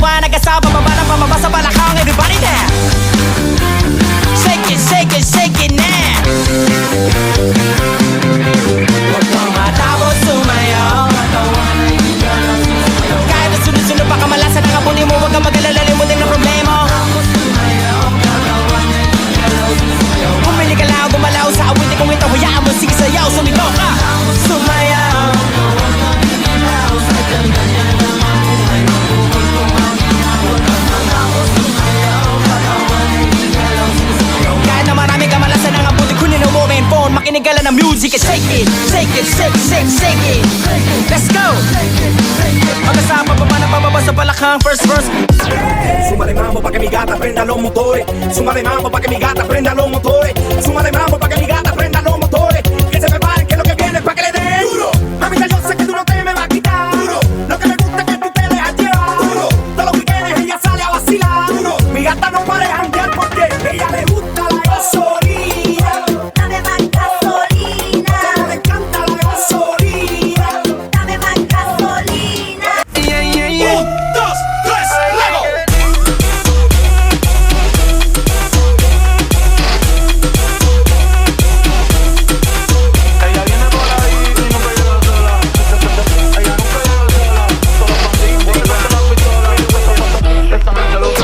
dalawa nag-asama, baba ng pamaba sa balakang. Everybody now, shake it, shake it, shake it now. Huwag kang matapos sumayaw, kahit na sunod-sunod pa kamalasan ang abunin mo. Huwag kang mag-alala, limutin ang problema. Bumili ka lang, gumalaw sa awitin kong ito. Hayaan mo, sige sayaw, sumito ka. Sumayaw. Kahit na marami kamalasan ang abutin, kunin ang mobile phone, makinig ka lang ng music and shake it, shake it, shake, shake, shake it. Let's go. Mag-asama pa na pababa sa balakang, first verse. Súmale mambo pa' que mi gata prenda los motores. Súmale mambo pa' que mi gata prenda los motores. Súmale mambo pa' que mi gata prenda los motores. Que se preparen que lo que viene es pa' que le den duro. Mamita, yo sé que tú no te me vas a quitar duro. Lo que me gusta es que tú te dejas llevar duro. Todos los weekends ella sale a vacilar duro. Mi gata no para de janguear porque ella le gusta la gasolina. Dame más gasolina. Como le encanta la gasolina. Dame más gasolina. Yeah, yeah, yeah. 1, 2, 3, luego. Ella viene por ahí y nunca llega sola. Ella nunca llega sola. Solo contigo y con la pistola. Esta noche lo que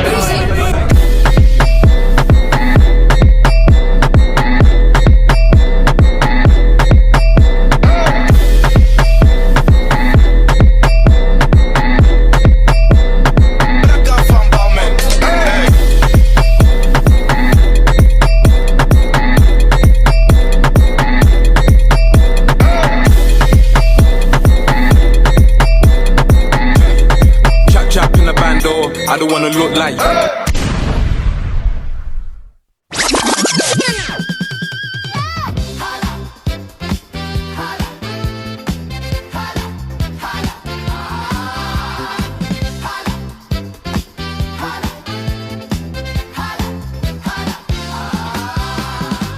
Chop chop in the bando, I don't wanna look like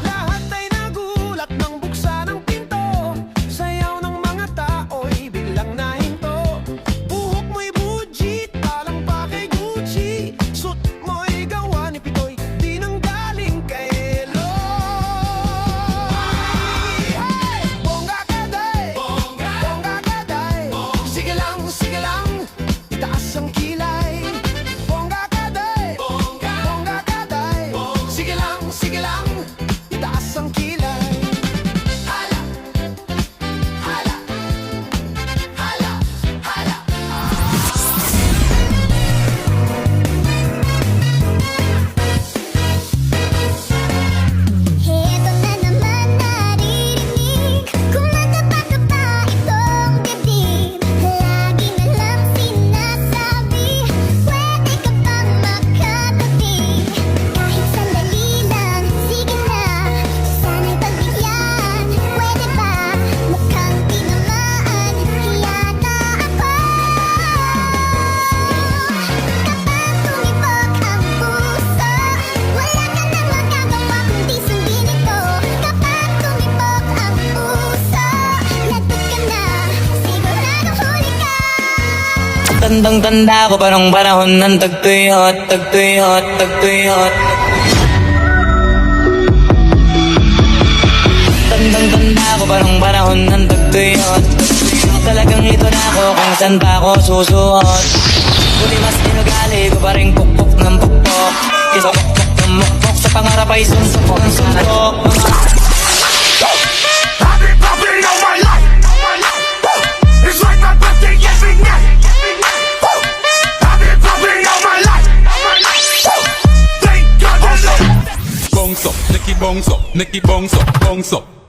Lahat ay nagulat nang buksan ang pinto. Sayaw ng mga tao'y biglang nahinto. Buhok mo'y bujit, talang pa kay Gucci. Suot mo'y gawa ni Pitoy, di nang galing kay Eloy. Hey! Bongga ka day! Bongga ka day! Sige lang, itaas ang kilay. Bongga ka day! Bongga ka day! Sige lang, itaas ang kilay. Hala! Hala! Hala! Hala! Heto na naman naririnig, kumakapa-kapa itong dibdib. Lagi na lang sinasabi, pwede ka bang makatabi? Kahit sandali lang, sige na, sana'y pagbigyan. Pwede ba? Mukhang tinamaan, hiyata ako. Kapag tumibok ang puso, wala ka nang magagawa kundi sundin ito. Kapag tumibok ang puso, lagot ka na, siguradong huli ka. Tandang-tanda ko parang panahon ng tagtuyot, tagtuyot, tagtuyot. Tandang-tanda ko parang panahon ng tagtuyot. Talagang lito na ako kung saan pa ako susuot. Huli mas inugali ko pa rin pukpok ng pukpok. Isa pukpok ng mukpok, sa pangarap ay sunsok ng sunsok. I've been popping all my life. It's like my birthday every night. I've been popping all my life. Thank God for life. bounce up, Nicky bounce up, Nicky bounce up, bounce up.